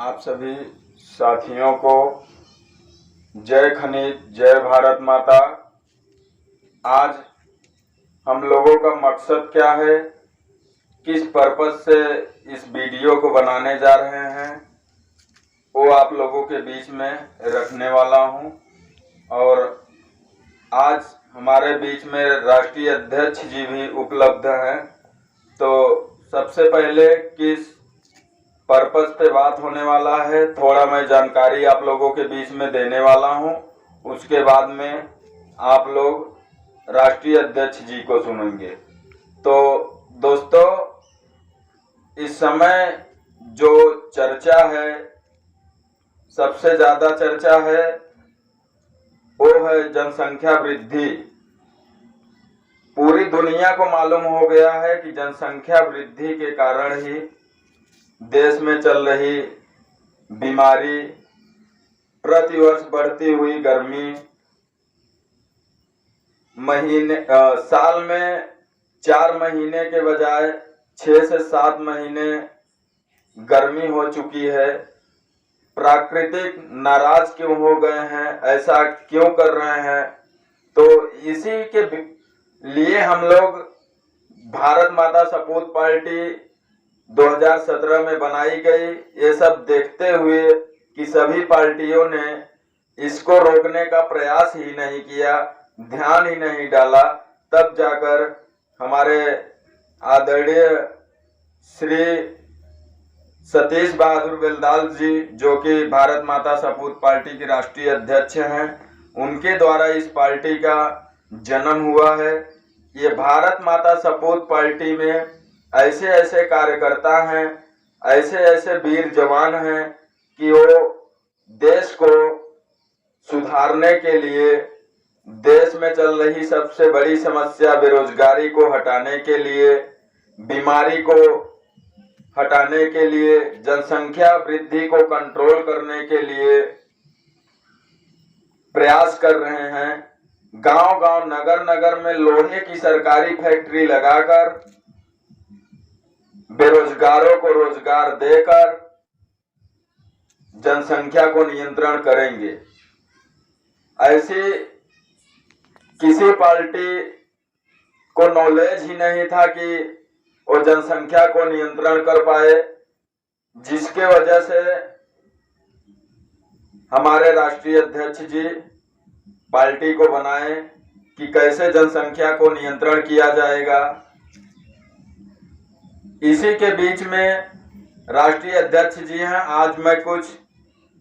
आप सभी साथियों को जय खनिज, जय भारत माता। आज हम लोगों का मकसद क्या है, किस पर्पस से इस वीडियो को बनाने जा रहे हैं, वो आप लोगों के बीच में रखने वाला हूं। और आज हमारे बीच में राष्ट्रीय अध्यक्ष जी भी उपलब्ध हैं। तो सबसे पहले किस पर्पस पे बात होने वाला है, थोड़ा मैं जानकारी आप लोगों के बीच में देने वाला हूं। उसके बाद में आप लोग राष्ट्रीय अध्यक्ष जी को सुनेंगे। तो दोस्तों, इस समय जो चर्चा है, सबसे ज्यादा चर्चा है, वो है जनसंख्या वृद्धि। पूरी दुनिया को मालूम हो गया है कि जनसंख्या वृद्धि के कारण ही देश में चल रही बीमारी, प्रतिवर्ष बढ़ती हुई गर्मी, साल में 4 महीने के बजाय 6 से 7 महीने गर्मी हो चुकी है। प्राकृतिक नाराज क्यों हो गए हैं, ऐसा क्यों कर रहे हैं? तो इसी के लिए हम लोग भारत माता सपूत पार्टी 2017 में बनाई गई। ये सब देखते हुए कि सभी पार्टियों ने इसको रोकने का प्रयास ही नहीं किया, ध्यान ही नहीं डाला, तब जाकर हमारे आदरणीय श्री सतीश बहादुर बेलदाल जी, जो कि भारत माता सपूत पार्टी के राष्ट्रीय अध्यक्ष हैं, उनके द्वारा इस पार्टी का जन्म हुआ है। ये भारत माता सपूत पार्टी में ऐसे ऐसे कार्यकर्ता हैं, ऐसे ऐसे वीर जवान हैं कि वो देश को सुधारने के लिए, देश में चल रही सबसे बड़ी समस्या बेरोजगारी को हटाने के लिए, बीमारी को हटाने के लिए, जनसंख्या वृद्धि को कंट्रोल करने के लिए प्रयास कर रहे हैं। गांव-गांव, नगर-नगर में लोहे की सरकारी फैक्ट्री लगाकर बेरोजगारों को रोजगार देकर जनसंख्या को नियंत्रण करेंगे। ऐसी किसी पार्टी को नॉलेज ही नहीं था कि वो जनसंख्या को नियंत्रण कर पाए, जिसके वजह से हमारे राष्ट्रीय अध्यक्ष जी पार्टी को बनाए कि कैसे जनसंख्या को नियंत्रण किया जाएगा। इसी के बीच में राष्ट्रीय अध्यक्ष जी हैं। आज मैं कुछ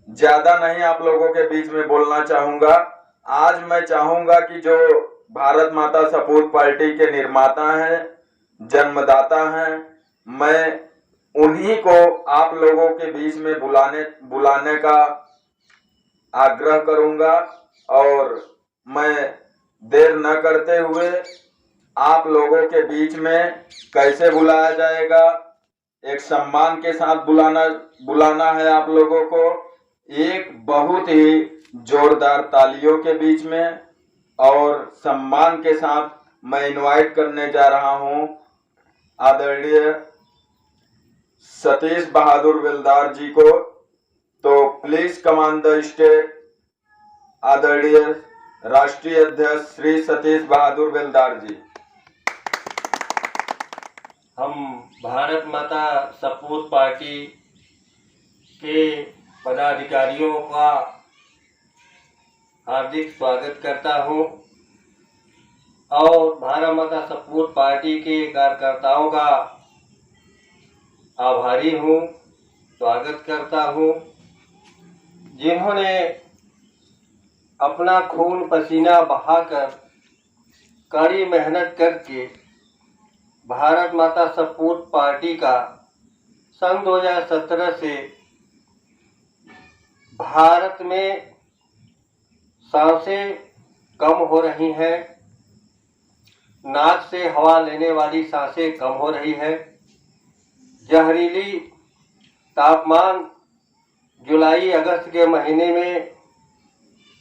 ज्यादा नहीं आप लोगों के बीच में बोलना चाहूंगा। आज मैं चाहूंगा कि जो भारत माता सपूत पार्टी के निर्माता हैं, जन्मदाता हैं, मैं उन्हीं को आप लोगों के बीच में बुलाने का आग्रह करूंगा। और मैं देर न करते हुए आप लोगों के बीच में कैसे बुलाया जाएगा, एक सम्मान के साथ बुलाना है आप लोगों को, एक बहुत ही जोरदार तालियों के बीच में और सम्मान के साथ मैं इनवाइट करने जा रहा हूं आदरणीय सतीश बहादुर बेलदार जी को। तो please come on the stage आदरणीय राष्ट्रीय अध्यक्ष श्री सतीश बहादुर बेलदार जी। हम भारत माता सपूत पार्टी के पदाधिकारियों का हार्दिक स्वागत करता हूं और भारत माता सपूत पार्टी के कार्यकर्ताओं का आभारी हूं, स्वागत करता हूं, जिन्होंने अपना खून पसीना बहाकर कड़ी मेहनत करके भारत माता सपूत पार्टी का सन 2017 से भारत में सांसें कम हो रही हैं, नाक से हवा लेने वाली सांसें कम हो रही है, जहरीली तापमान जुलाई अगस्त के महीने में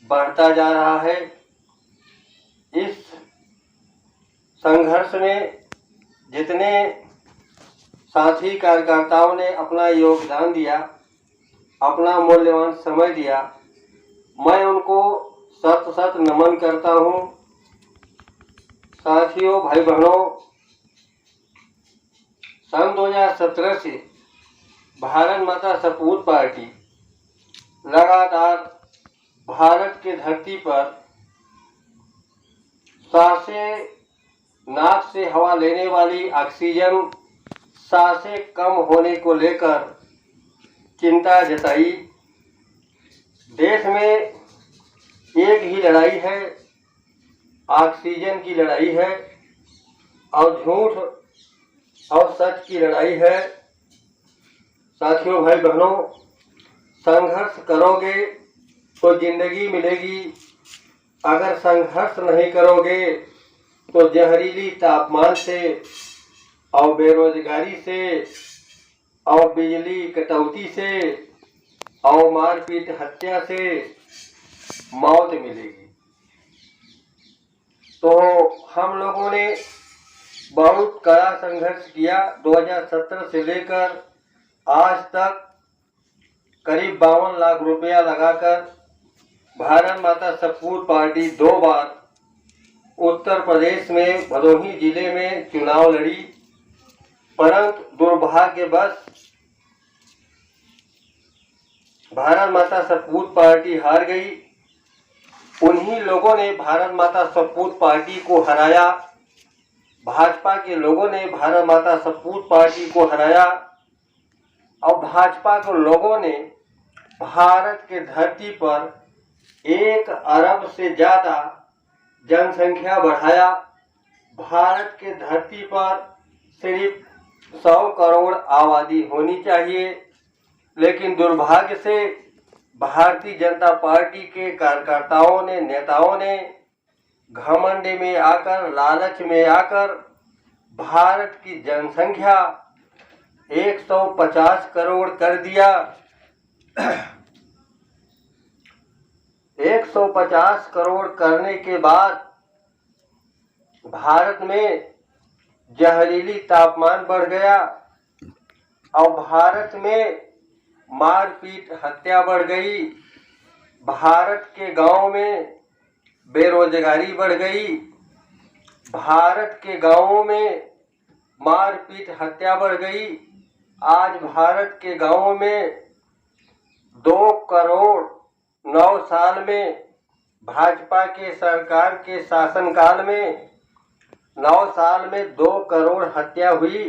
बढ़ता जा रहा है। इस संघर्ष में जितने साथी कार्यकर्ताओं ने अपना योगदान दिया, अपना मूल्यवान समय दिया। मैं उनको शत शत नमन करता हूँ। साथियों, भाई बहनों, सन 2017 से भारत माता सपूत पार्टी लगातार भारत के धरती पर सांसें, नाक से हवा लेने वाली ऑक्सीजन सांसें कम होने को लेकर चिंता जताई। देश में एक ही लड़ाई है, ऑक्सीजन की लड़ाई है, और झूठ और सच की लड़ाई है। साथियों, भाई बहनों, संघर्ष करोगे तो जिंदगी मिलेगी, अगर संघर्ष नहीं करोगे तो जहरीली तापमान से और बेरोजगारी से और बिजली कटौती से और मारपीट हत्या से मौत मिलेगी। तो हम लोगों ने बहुत कड़ा संघर्ष किया। 2017 से लेकर आज तक करीब 52 लाख रुपया लगाकर भारत माता सपूत पार्टी 2 बार उत्तर प्रदेश में भदोही जिले में चुनाव लड़ी, परंतु दुर्भाग्यवश भारत माता सपूत पार्टी हार गई। उन्हीं लोगों ने भारत माता सपूत पार्टी को हराया, भाजपा के लोगों ने भारत माता सपूत पार्टी को हराया, और भाजपा के लोगों ने भारत के धरती पर 1 अरब से ज़्यादा जनसंख्या बढ़ाया। भारत के धरती पर सिर्फ 100 करोड़ आबादी होनी चाहिए, लेकिन दुर्भाग्य से भारतीय जनता पार्टी के कार्यकर्ताओं ने, नेताओं ने घमंड में आकर, लालच में आकर भारत की जनसंख्या 150 करोड़ कर दिया। 150 करोड़ करने के बाद भारत में जहरीली तापमान बढ़ गया और भारत में मारपीट हत्या बढ़ गई। भारत के गांव में बेरोजगारी बढ़ गई। भारत के गांवों में मारपीट हत्या बढ़ गई। आज भारत के गांवों में 2 करोड़ 9 साल में, भाजपा के सरकार के शासनकाल में 9 साल में 2 करोड़ हत्या हुई,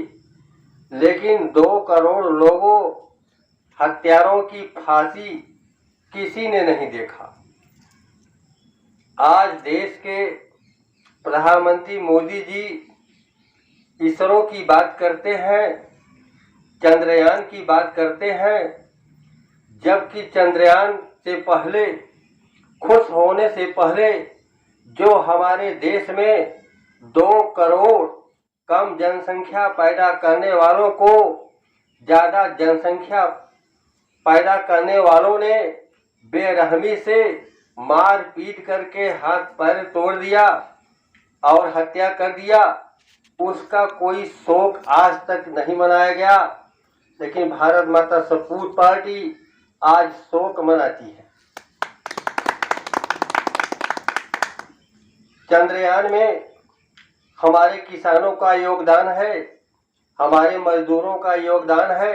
लेकिन 2 करोड़ लोगों हत्यारों की फांसी किसी ने नहीं देखा। आज देश के प्रधानमंत्री मोदी जी इसरो की बात करते हैं, चंद्रयान की बात करते हैं, जबकि चंद्रयान से पहले, खुश होने से पहले, जो हमारे देश में 2 करोड़ कम जनसंख्या पैदा करने वालों को ज़्यादा जनसंख्या पैदा करने वालों ने बेरहमी से मार पीट करके हाथ पैर तोड़ दिया और हत्या कर दिया, उसका कोई शोक आज तक नहीं मनाया गया। लेकिन भारत माता सपूत पार्टी आज शोक मनाती है। चंद्रयान में हमारे किसानों का योगदान है, हमारे मजदूरों का योगदान है,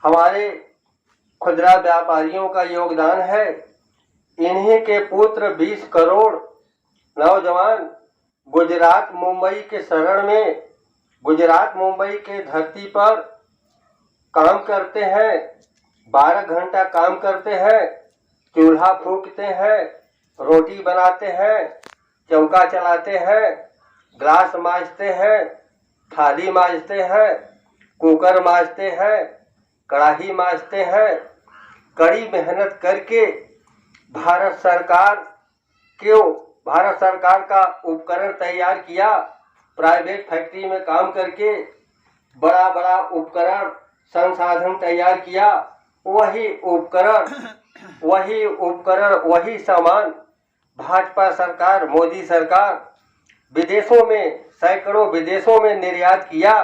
हमारे खुदरा व्यापारियों का योगदान है। इन्हीं के पुत्र 20 करोड़ नौजवान गुजरात मुंबई के शरण में, गुजरात मुंबई के धरती पर काम करते हैं, 12 घंटा काम करते हैं, चूल्हा फूंकते हैं, रोटी बनाते हैं, चौका चलाते हैं, ग्लास मांजते हैं, थाली मांजते हैं, कुकर मांजते हैं, कढ़ाई मांजते हैं। कड़ी मेहनत करके भारत सरकार का उपकरण तैयार किया, प्राइवेट फैक्ट्री में काम करके बड़ा बड़ा उपकरण संसाधन तैयार किया। वही उपकरण वही सामान भाजपा सरकार, मोदी सरकार विदेशों में, सैकड़ों विदेशों में निर्यात किया।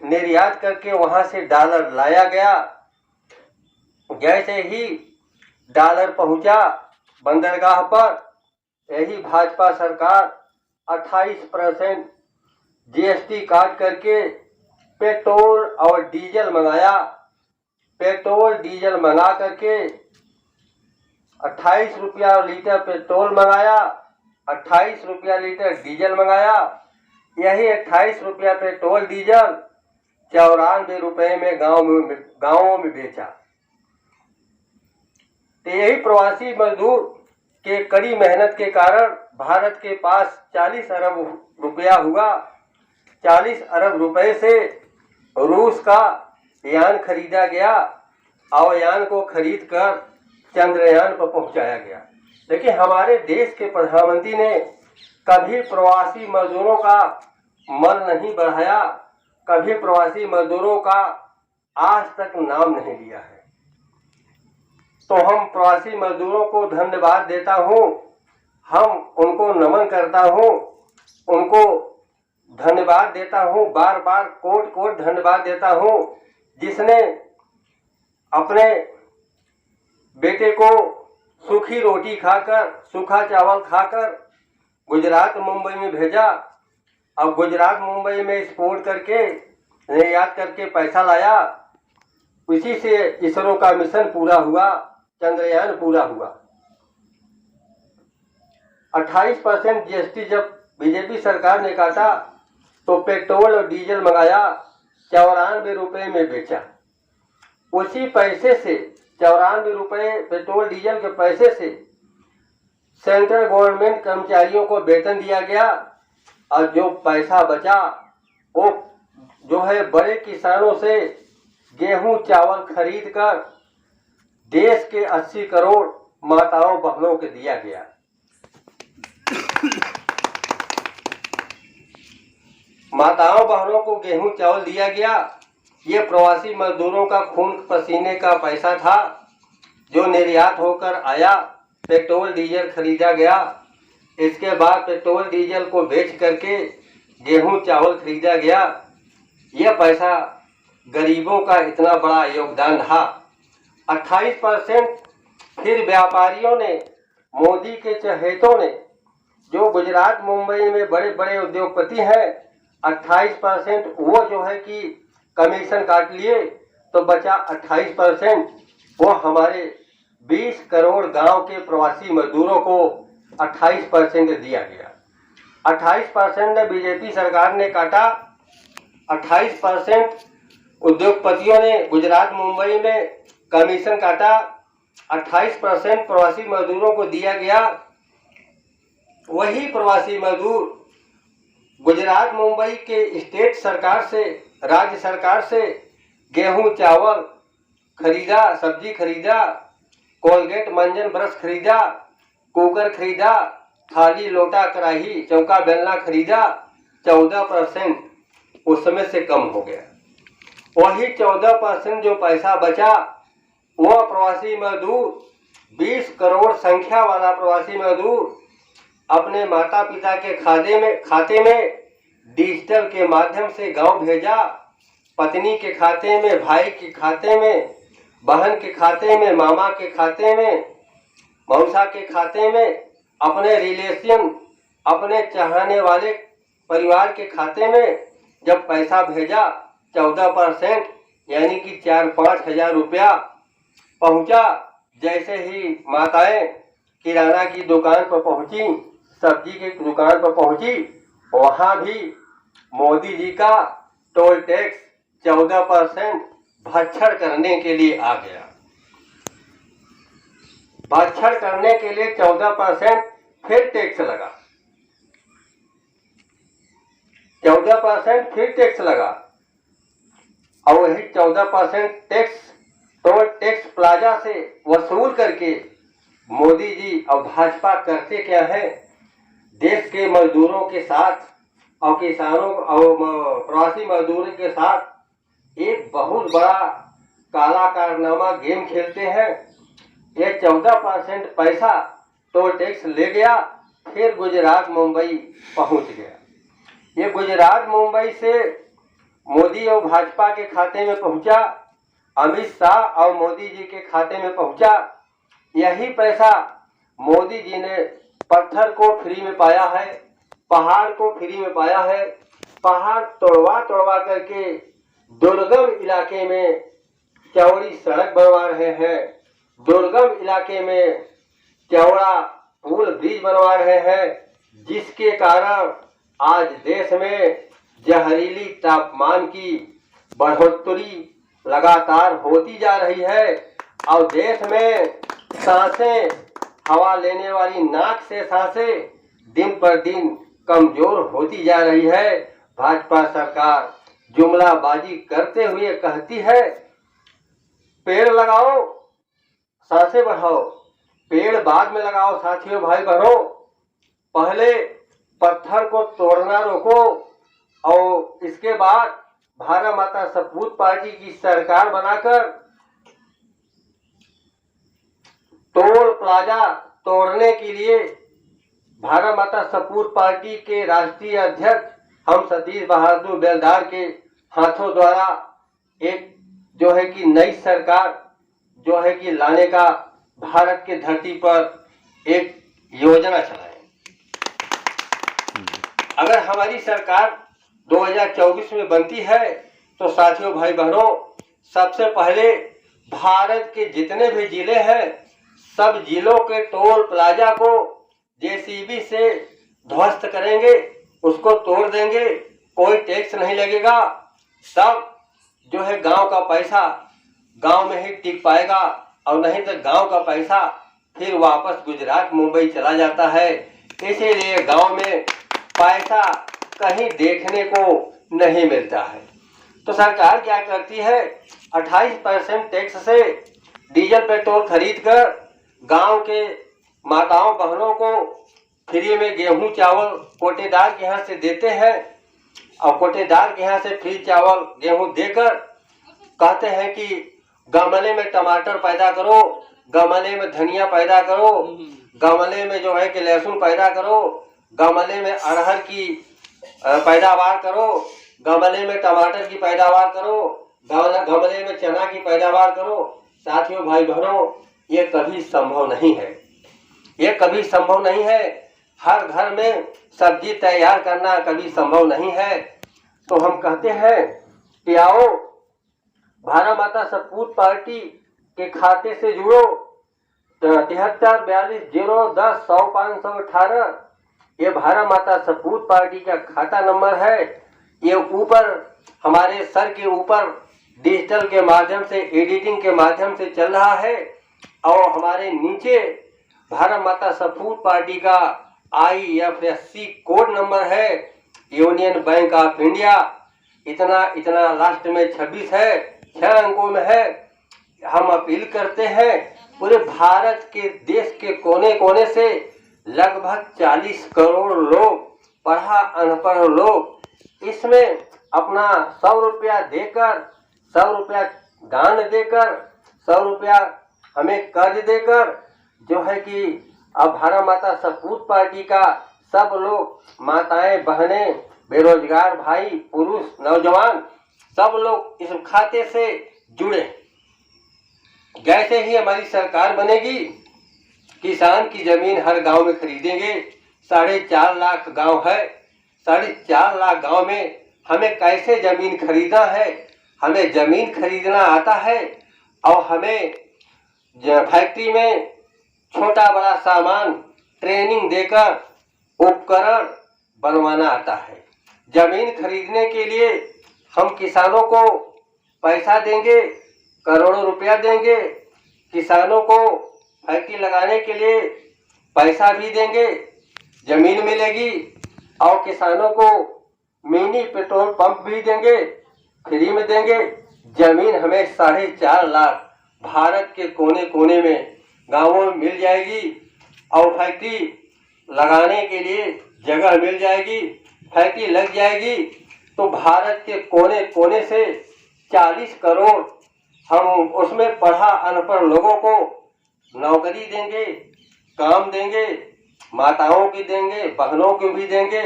निर्यात करके वहां से डॉलर लाया गया। जैसे ही डॉलर पहुंचा बंदरगाह पर, यही भाजपा सरकार 28% जीएसटी काट करके पेट्रोल और डीजल मंगाया। पेट्रोल डीजल मंगा करके 28 रुपया लीटर पेट्रोल मंगाया, 28 रुपया लीटर डीजल मंगाया। यही 28 रुपया पेट्रोल डीजल 94 रुपये में गांवों में बेचा। तो यही प्रवासी मजदूर के कड़ी मेहनत के कारण भारत के पास 40 अरब रुपया हुआ। 40 अरब रुपए से रूस का यान खरीदा गया और यान को खरीद कर चंद्रयान पर पहुंचाया गया। लेकिन हमारे देश के प्रधानमंत्री ने कभी प्रवासी मजदूरों का मन नहीं बढ़ाया, कभी प्रवासी मजदूरों का आज तक नाम नहीं लिया है। तो हम प्रवासी मजदूरों को धन्यवाद देता हूं, हम उनको नमन करता हूं, उनको धन्यवाद देता हूं, बार बार कोट धन्यवाद देता हूं, जिसने अपने बेटे को सूखी रोटी खाकर, सूखा चावल खाकर गुजरात मुंबई में भेजा। अब गुजरात मुंबई में एक्सपोर्ट करके निर्यात करके पैसा लाया। उसी से इसरो का मिशन पूरा हुआ, चंद्रयान पूरा हुआ। 28% जीएसटी जब बीजेपी सरकार ने काटा तो पेट्रोल और डीजल मंगाया, 94 रुपये में बेचा। उसी पैसे से 94 रुपये पेट्रोल डीजल के पैसे से सेंट्रल गवर्नमेंट कर्मचारियों को वेतन दिया गया और जो पैसा बचा वो जो है बड़े किसानों से गेहूं चावल खरीद कर देश के 80 करोड़ माताओं बहनों को दिया गया। माताओं बहनों को गेहूं चावल दिया गया। ये प्रवासी मजदूरों का खून पसीने का पैसा था जो निर्यात होकर आया। पेट्रोल डीजल खरीदा गया, इसके बाद पेट्रोल डीजल को बेच करके गेहूं चावल खरीदा गया। यह पैसा गरीबों का इतना बड़ा योगदान रहा। 28% फिर व्यापारियों ने, मोदी के चहेतों ने, जो गुजरात मुंबई में बड़े बड़े उद्योगपति हैं, 28% वो जो है कि कमीशन काट लिए, तो बचा 28%। वो हमारे 20 करोड़ गांव के प्रवासी मजदूरों को 28% दिया गया। 28% ने बीजेपी सरकार ने काटा, 28% उद्योगपतियों ने गुजरात मुंबई में कमीशन काटा, 28% प्रवासी मजदूरों को दिया गया। वही प्रवासी मजदूर गुजरात मुंबई के स्टेट सरकार से, राज्य सरकार से गेहूं चावल खरीदा, सब्जी खरीदा, कोलगेट मंजन ब्रश खरीदा, कुकर खरीदा, थाली लोटा कढ़ाई चौका बेलना खरीदा। 14% उस समय से कम हो गया। वही 14% जो पैसा बचा वह प्रवासी मजदूर, 20 करोड़ संख्या वाला प्रवासी मजदूर अपने माता पिता के खाते में डिजिटल के माध्यम से गांव भेजा। पत्नी के खाते में, भाई के खाते में, बहन के खाते में, मामा के खाते में, मौसा के खाते में, अपने रिलेशन, अपने चाहने वाले परिवार के खाते में जब पैसा भेजा 14% यानी कि 4-5 हजार रुपया पहुंचा। जैसे ही माताएं किराना की दुकान पर पहुंची, सब्जी की दुकान पर पहुंची, वहां भी मोदी जी का टोल टैक्स 14% भक्षण करने के लिए आ गया। भक्षण करने के लिए 14% फिर टैक्स लगा, 14% फिर टैक्स लगा। और वही 14% टैक्स टोल टैक्स प्लाजा से वसूल करके मोदी जी और भाजपा करते क्या है, देश के मजदूरों के साथ और किसानों और प्रवासी मजदूरों के साथ एक बहुत बड़ा काला कारनामा गेम खेलते हैं। ये 14% पैसा टोल टैक्स ले गया, फिर गुजरात मुंबई पहुंच गया। ये गुजरात मुंबई से मोदी और भाजपा के खाते में पहुंचा। अमित शाह और मोदी जी के खाते में पहुंचा। यही पैसा मोदी जी ने पत्थर को फ्री में पाया है, पहाड़ को फ्री में पाया है। पहाड़ तोड़वा तोड़वा करके दुर्गम इलाके में चौड़ी सड़क बनवा रहे हैं, दुर्गम इलाके में चौड़ा पुल ब्रिज बनवा रहे हैं, जिसके कारण आज देश में जहरीली तापमान की बढ़ोतरी लगातार होती जा रही है और देश में सांसें, हवा लेने वाली नाक से सांसें दिन पर दिन कमजोर होती जा रही है। भाजपा सरकार जुमलाबाजी करते हुए कहती है पेड़ लगाओ, सांसें बढ़ाओ। पेड़ बाद में लगाओ साथियों, भाई बहनों, पहले पत्थर को तोड़ना रोको और इसके बाद भारत माता सपूत पार्टी की सरकार बनाकर टोल प्लाजा तोड़ने के लिए भारत माता सपूत पार्टी के राष्ट्रीय अध्यक्ष हम सतीश बहादुर बेलदार के हाथों द्वारा एक जो है कि नई सरकार जो है कि लाने का भारत के धरती पर एक योजना चलाए। अगर हमारी सरकार 2024 में बनती है तो साथियों, भाई बहनों, सबसे पहले भारत के जितने भी जिले हैं सब जिलों के टोल प्लाजा को जेसीबी से ध्वस्त करेंगे, उसको तोड़ देंगे, कोई टैक्स नहीं लगेगा। तब जो है गांव का पैसा गांव में ही टिक पाएगा और नहीं तो गांव का पैसा फिर वापस गुजरात मुंबई चला जाता है। इसीलिए गांव में पैसा कहीं देखने को नहीं मिलता है। तो सरकार क्या करती है, 28% टैक्स से डीजल पेट्रोल खरीद कर गांव के माताओं बहनों को फ्री में गेहूं चावल कोटेदार के यहाँ से देते हैं और कोटेदार के यहाँ से फ्री चावल गेहूं देकर कहते हैं कि गमले में टमाटर पैदा करो, गमले में धनिया पैदा करो, गमले में जो है कि लहसुन पैदा करो, गमले में अरहर की पैदावार करो, गमले में टमाटर की पैदावार करो, गमले में चना की पैदावार करो। साथियों, भाई बहनों, ये कभी संभव नहीं है, ये कभी संभव नहीं है। हर घर में सब्जी तैयार करना कभी संभव नहीं है। तो हम कहते हैं कि आओ भारत माता सपूत पार्टी के खाते से जुड़ो, 7342010518 ये भारत माता सपूत पार्टी का खाता नंबर है। ये ऊपर हमारे सर के ऊपर डिजिटल के माध्यम से, एडिटिंग के माध्यम से चल रहा है और हमारे नीचे भारत माता सपूत पार्टी का IFSC कोड नंबर है, यूनियन बैंक ऑफ इंडिया। इतना लास्ट में 26 है, 6 अंकों में है। हम अपील करते हैं पूरे भारत के देश के कोने कोने से लगभग 40 करोड़ लोग, पढ़ा अनपढ़ लोग, इसमें अपना 100 रुपया देकर, 100 रुपया दान देकर, 100 रुपया हमें कर्ज देकर जो है कि अब भारत माता सपूत पार्टी का सब लोग, माताएं बहनें, बेरोजगार भाई पुरुष नौजवान, सब लोग इस खाते से जुड़े। जैसे ही हमारी सरकार बनेगी किसान की जमीन हर गांव में खरीदेंगे। 4.5 लाख गांव है, 4.5 लाख गांव में हमें कैसे जमीन खरीदना है, हमें जमीन खरीदना आता है और हमें फैक्ट्री में छोटा बड़ा सामान ट्रेनिंग देकर उपकरण बनवाना आता है। जमीन खरीदने के लिए हम किसानों को पैसा देंगे, करोड़ों रुपया देंगे, किसानों को फैक्ट्री लगाने के लिए पैसा भी देंगे, जमीन मिलेगी और किसानों को मिनी पेट्रोल पंप भी देंगे, फ्री में देंगे। जमीन हमें 4.5 लाख भारत के कोने कोने में गांवों में मिल जाएगी और फैक्ट्री लगाने के लिए जगह मिल जाएगी, फैक्ट्री लग जाएगी तो भारत के कोने कोने से 40 करोड़ हम उसमें पढ़ा अनपढ़ लोगों को नौकरी देंगे, काम देंगे, माताओं की देंगे, बहनों को भी देंगे,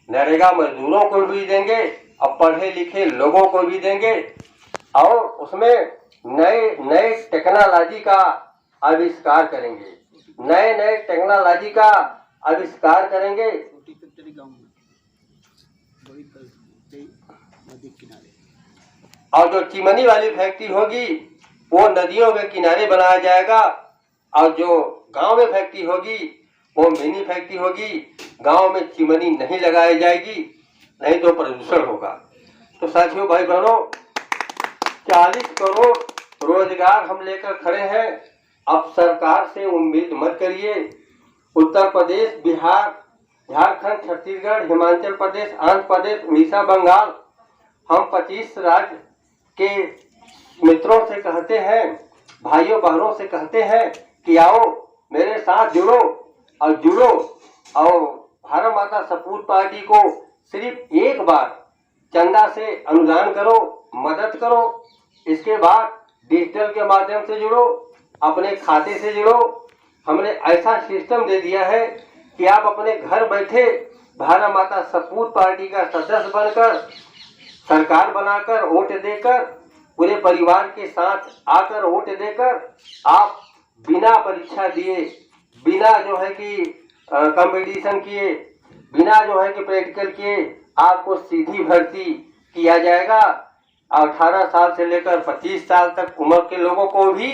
नरेगा मजदूरों को भी देंगे और पढ़े लिखे लोगों को भी देंगे। और उसमें नए नए टेक्नोलॉजी का आविष्कार करेंगे, नए नए टेक्नोलॉजी का आविष्कार करेंगे। और जो चिमनी वाली फैक्ट्री होगी वो नदियों के किनारे बनाया जाएगा, और जो गांव में फैक्ट्री होगी वो मिनी फैक्ट्री होगी। गांव में चिमनी नहीं लगाई जाएगी, नहीं तो प्रदूषण होगा। तो साथियों, भाई बहनों, 40 करोड़ रोजगार हम लेकर खड़े हैं। अब सरकार से उम्मीद मत करिए। उत्तर प्रदेश, बिहार, झारखंड, छत्तीसगढ़, हिमाचल प्रदेश, आंध्र प्रदेश, उड़ीसा, बंगाल, हम 25 राज्य के मित्रों से कहते हैं, भाइयों बहनों से कहते हैं कि आओ मेरे साथ जुड़ो और भारत माता सपूत पार्टी को सिर्फ एक बार चंदा से अनुदान करो, मदद करो। इसके बाद डिजिटल के माध्यम से जुड़ो, अपने खाते से जुड़ो। हमने ऐसा सिस्टम दे दिया है कि आप अपने घर बैठे भारत माता सपूत पार्टी का सदस्य बनकर, सरकार बनाकर, वोट देकर, पूरे परिवार के साथ आकर वोट देकर, आप बिना परीक्षा दिए, बिना जो है कि कंपटीशन किए, बिना जो है कि प्रैक्टिकल किए, आपको सीधी भर्ती किया जाएगा। 18 साल से लेकर 25 साल तक उम्र के लोगों को भी,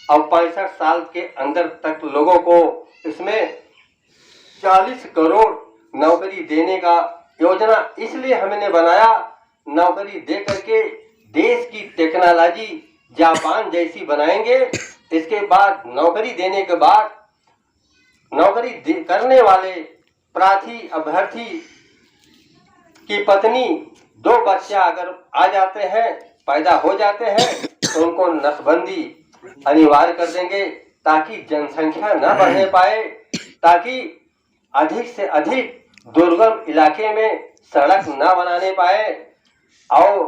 और 65 साल के अंदर तक लोगों को इसमें 40 करोड़ नौकरी देने का योजना इसलिए हमने बनाया, नौकरी दे करके देश की टेक्नोलॉजी जापान जैसी बनाएंगे। इसके बाद नौकरी देने के बाद नौकरी करने वाले प्रार्थी अभ्यर्थी की पत्नी 2 बच्चा अगर आ जाते हैं, पैदा हो जाते हैं, तो उनको नसबंदी अनिवार्य कर देंगे ताकि जनसंख्या न बढ़ने पाए, ताकि अधिक से अधिक दुर्गम इलाके में सड़क न बनाने पाए और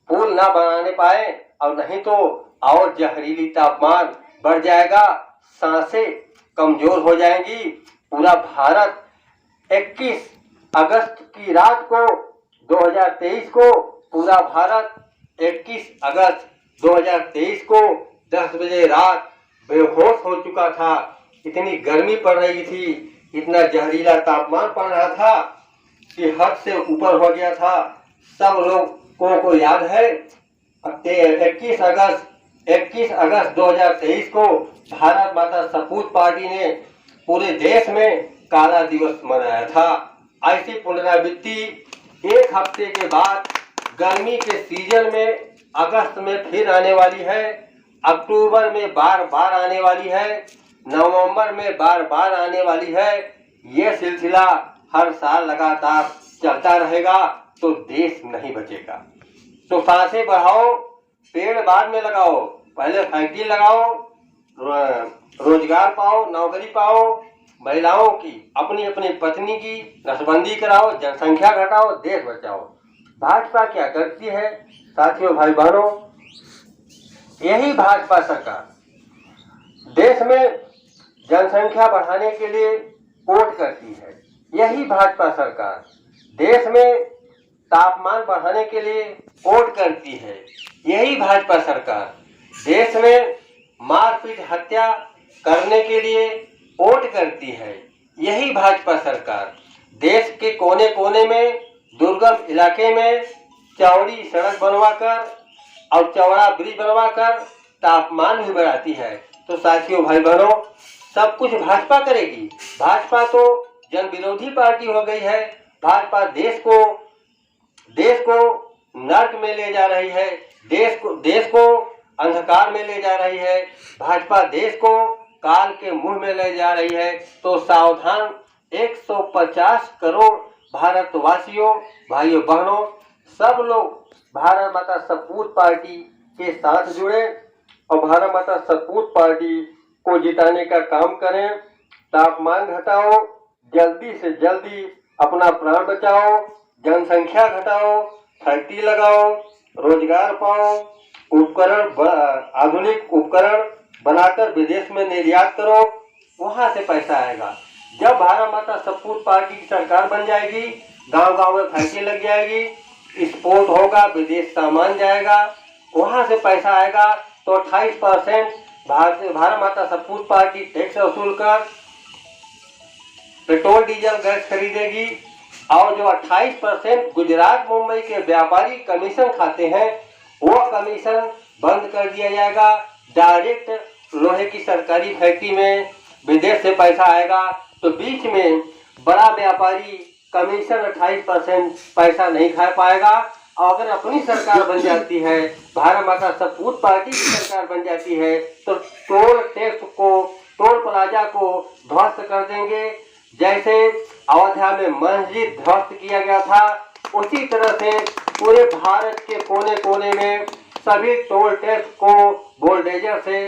पुल न बनाने पाए, और नहीं तो और जहरीली तापमान बढ़ जाएगा, सांसें कमजोर हो जाएंगी। पूरा भारत 21 अगस्त की रात को 2023 को, पूरा भारत 21 अगस्त 2023 को 10 बजे रात बेहोश हो चुका था। इतनी गर्मी पड़ रही थी, इतना जहरीला तापमान पड़ रहा था कि हद से ऊपर हो गया था। सब लोगों को याद है 21 अगस्त 2023 को भारत माता सपूत पार्टी ने पूरे देश में काला दिवस मनाया था। ऐसी पुनरावृत्ति 1 हफ्ते के बाद गर्मी के सीजन में अगस्त में फिर आने वाली है, अक्टूबर में बार बार आने वाली है, नवंबर में बार बार आने वाली है। यह सिलसिला हर साल लगातार चलता रहेगा तो देश नहीं बचेगा। तो सांसें बढ़ाओ, पेड़ बाद में लगाओ, पहले फैक्ट्री लगाओ, रोजगार पाओ, नौकरी पाओ, महिलाओं की, अपनी अपनी पत्नी की नसबंदी कराओ, जनसंख्या घटाओ, देश बचाओ। भाजपा क्या करती है साथियों, भाई बहनों? यही भाजपा सरकार देश में जनसंख्या बढ़ाने के लिए वोट करती है। यही भाजपा सरकार देश में तापमान बढ़ाने के लिए वोट करती है। यही भाजपा सरकार देश में मारपीट हत्या करने के लिए वोट करती है। यही भाजपा सरकार देश के कोने कोने में, दुर्गम इलाके में चौड़ी सड़क बनवाकर और चौड़ा ब्रिज बनवाकर तापमान भी बढ़ाती है। तो साथियों, भाई बहनों, सब कुछ भाजपा करेगी। भाजपा तो जन विरोधी पार्टी हो गई है। भाजपा देश को नर्क में ले जा रही है, देश को अंधकार में ले जा रही है, भाजपा देश को काल के मुंह में ले जा रही है। तो सावधान 150 करोड़ भारतवासियों, भाइयों बहनों, सब लोग भारत माता सपूत पार्टी के साथ जुड़े और भारत माता सपूत पार्टी को जिताने का काम करें। तापमान घटाओ, जल्दी से जल्दी अपना प्राण बचाओ, जनसंख्या घटाओ, फैक्ट्री लगाओ, रोजगार पाओ, आधुनिक उपकरण बनाकर विदेश में निर्यात करो, वहां से पैसा आएगा। जब भारत माता सपूत पार्टी की सरकार बन जाएगी, गांव गांव में फैक्ट्री लग जाएगी, एक्सपोर्ट होगा, विदेश सामान जाएगा, वहाँ से पैसा आएगा तो 28% भारत माता सपूत पार्टी टैक्स वसूल कर पेट्रोल डीजल गैस खरीदेगी और जो 28% गुजरात मुंबई के व्यापारी कमीशन खाते हैं वो कमीशन बंद कर दिया जाएगा। डायरेक्ट लोहे की सरकारी फैक्ट्री में विदेश से पैसा आएगा तो बीच में बड़ा व्यापारी कमीशन 28% पैसा नहीं खा पाएगा। और अगर अपनी सरकार बन जाती है, भारत माता सपूत पार्टी की सरकार बन जाती है तो टोल टैक्स को, टोल प्लाजा को ध्वस्त कर देंगे। जैसे अयोध्या में मस्जिद ध्वस्त किया गया था उसी तरह से पूरे भारत के कोने कोने में सभी टोल टैक्स को बुलडोजर से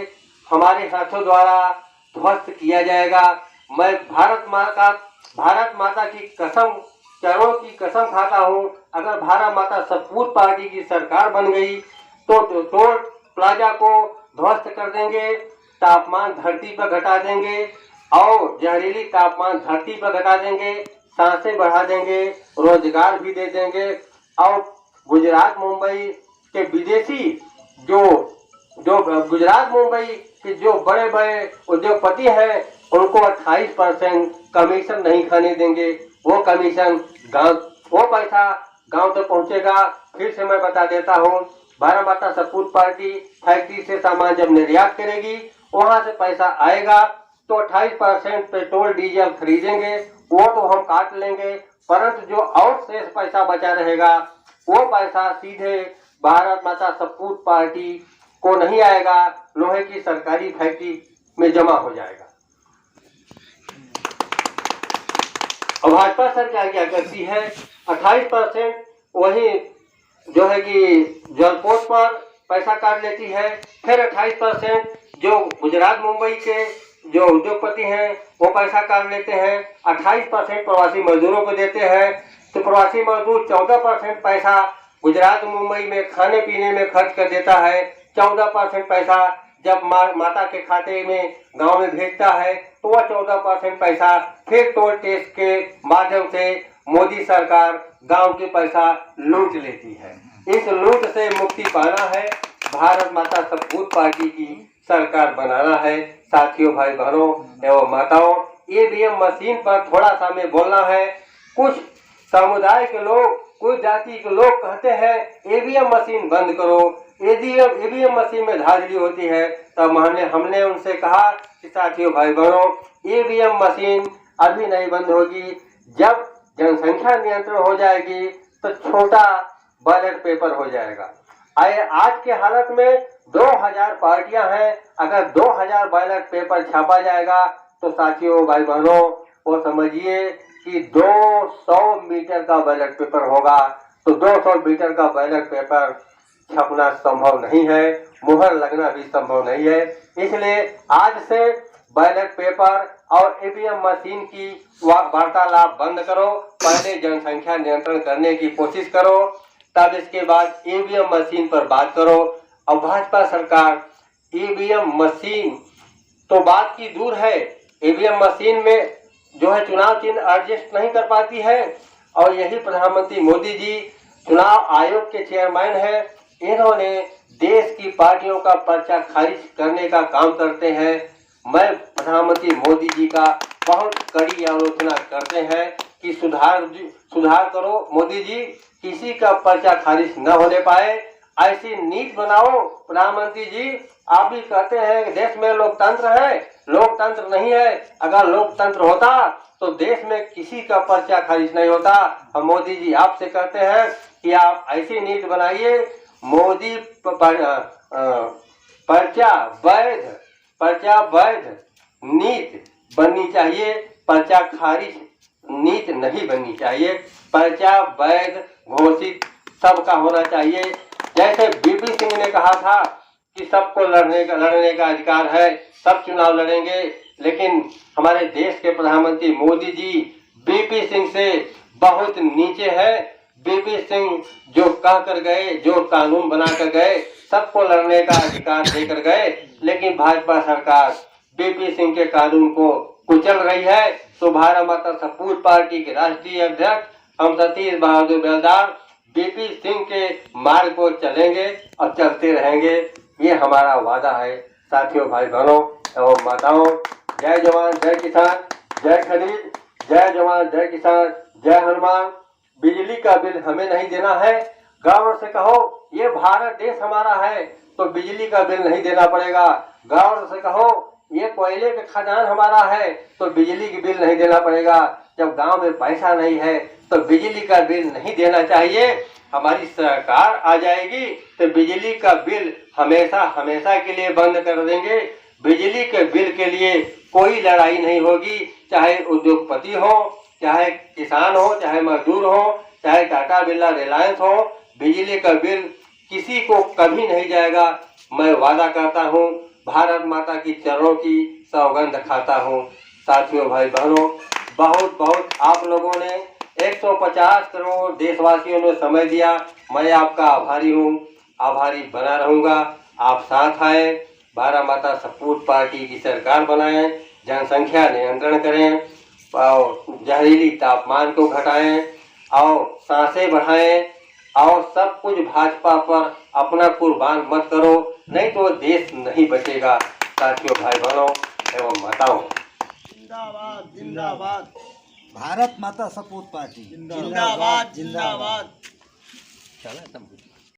हमारे हाथों द्वारा ध्वस्त किया जाएगा। मैं भारत माता की कसम, चरणों की कसम खाता हूँ, अगर भारत माता सपूत पार्टी की सरकार बन गई तो टोल प्लाजा को ध्वस्त कर देंगे, तापमान धरती पर घटा देंगे और जहरीली तापमान धरती पर घटा देंगे, सांसें बढ़ा देंगे, रोजगार भी दे देंगे। और गुजरात मुंबई के विदेशी जो गुजरात मुंबई के जो बड़े बड़े उद्योगपति हैं उनको 28% कमीशन नहीं खाने देंगे। वो कमीशन वो पैसा गांव तक पहुंचेगा। फिर से मैं बता देता हूं, भारत माता सपूत पार्टी फैक्ट्री से सामान जब निर्यात करेगी वहां से पैसा आएगा तो 28% पेट्रोल डीजल खरीदेंगे, वो तो हम काट लेंगे, परंतु जो और शेष पैसा बचा रहेगा वो पैसा सीधे भारत माता सपूत पार्टी को नहीं आएगा, लोहे की सरकारी फैक्ट्री में जमा हो जाएगा। और भाजपा सरकार क्या करती है, 28% वही जो है कि जलपोर्ट पर पैसा काट लेती है, फिर 28% जो गुजरात मुंबई के जो उद्योगपति हैं वो पैसा काट लेते हैं, 28% प्रवासी मजदूरों को देते हैं। तो प्रवासी मजदूर 14% पैसा गुजरात मुंबई में खाने पीने में खर्च कर देता है, 14% पैसा जब माता के खाते में गांव में भेजता है तो वह 14% पैसा फिर टोल टैक्स के माध्यम से मोदी सरकार गांव के पैसा लूट लेती है। इस लूट से मुक्ति पाना है, भारत माता सपूत पार्टी की सरकार बनाना है। साथियों, भाई बहनों एवं माताओं, ईवीएम मशीन पर थोड़ा सा में बोलना है। कुछ समुदाय के लोग, कुछ जाति के लोग कहते हैं ईवीएम मशीन बंद करो, ईवीएम मशीन में धांधली होती है। तब हमने उनसे कहा कि साथियों, भाई बहनों, ईवीएम मशीन अभी नहीं बंद होगी। जब जनसंख्या नियंत्रण हो जाएगी तो छोटा बैलेट पेपर हो जाएगा। आज के हालत में 2000 पार्टियां हैं, अगर 2000 बैलेट पेपर छापा जाएगा तो साथियों, भाई बहनों, वो समझिए कि 200 मीटर का बैलेट पेपर होगा। तो 200 मीटर का बैलेट पेपर छपना संभव नहीं है, मुहर लगना भी संभव नहीं है। इसलिए आज से बैलेट पेपर और ईवीएम मशीन की वार्तालाप बंद करो, पहले जनसंख्या नियंत्रण करने की कोशिश करो, तब इसके बाद ईवीएम मशीन पर बात करो। और भाजपा सरकार ईवीएम मशीन तो बात की दूर है, ईवीएम मशीन में जो है चुनाव चिन्ह एडजस्ट नहीं कर पाती है। और यही प्रधानमंत्री मोदी जी चुनाव आयोग के चेयरमैन हैं, इन्होंने देश की पार्टियों का पर्चा खारिज करने का काम करते हैं। मैं प्रधानमंत्री मोदी जी का बहुत कड़ी आलोचना करते हैं कि सुधार करो मोदी जी, किसी का पर्चा खारिज न होने पाए, ऐसी नीति बनाओ। प्रधानमंत्री जी, आप भी कहते हैं देश में लोकतंत्र है, लोकतंत्र नहीं है। अगर लोकतंत्र होता तो देश में किसी का पर्चा खारिज नहीं होता। हम मोदी जी आपसे कहते हैं कि आप ऐसी नीति बनाइए, मोदी पर्चा वैध नीति बननी चाहिए, पर्चा खारिज नीति नहीं बननी चाहिए। पर्चा वैध घोषित सबका होना चाहिए। जैसे बीपी सिंह ने कहा था कि सबको लड़ने का अधिकार है, सब चुनाव लड़ेंगे, लेकिन हमारे देश के प्रधानमंत्री मोदी जी बीपी सिंह से बहुत नीचे है। बीपी सिंह जो कह कर गए, जो कानून बना कर गए, सबको लड़ने का अधिकार देकर गए, लेकिन भाजपा सरकार बीपी सिंह के कानून को कुचल रही है। तो भारत माता सपूत पार्टी के राष्ट्रीय अध्यक्ष हम सतीश बहादुर बेलदार बीपी सिंह के मार्ग को चलेंगे और चलते रहेंगे। ये हमारा वादा है। साथियों, भाई बहनों एवं माताओं, जय जवान जय किसान, जय खनीज, जय जवान जय किसान, जय हनुमान। बिजली का बिल हमें नहीं देना है। गौरव से कहो ये भारत देश हमारा है तो बिजली का बिल नहीं देना पड़ेगा। गौरव से कहो ये कोयले का खदान हमारा है तो बिजली की बिल नहीं देना पड़ेगा। जब गांव में पैसा नहीं है तो बिजली का बिल नहीं देना चाहिए। हमारी सरकार आ जाएगी तो बिजली का बिल हमेशा हमेशा के लिए बंद कर देंगे। बिजली के बिल के लिए कोई लड़ाई नहीं होगी, चाहे उद्योगपति हो, चाहे किसान हो, चाहे मजदूर हो, चाहे टाटा बिरला रिलायंस हो, बिजली का बिल किसी को कभी नहीं जाएगा। मैं वादा करता हूँ, भारत माता की चरणों की सौगंध खाता हूँ। साथियों, भाई बहनों, बहुत बहुत आप लोगों ने 150 करोड़ देशवासियों ने समय दिया। मैं आपका आभारी हूँ, आभारी बना रहूँगा। आप साथ आए, भारत माता सपूत पार्टी की सरकार बनाएं, जनसंख्या नियंत्रण करें और जहरीली तापमान को घटाएं और सांसें बढ़ाएं और सब कुछ भाजपा पर अपना कुर्बान मत करो, नहीं तो देश नहीं बचेगा। साथियों, भाई बहनों एवं माताओं, जिंदाबाद जिंदाबाद भारत माता सपूत पार्टी जिंदाबाद जिंदाबाद। चला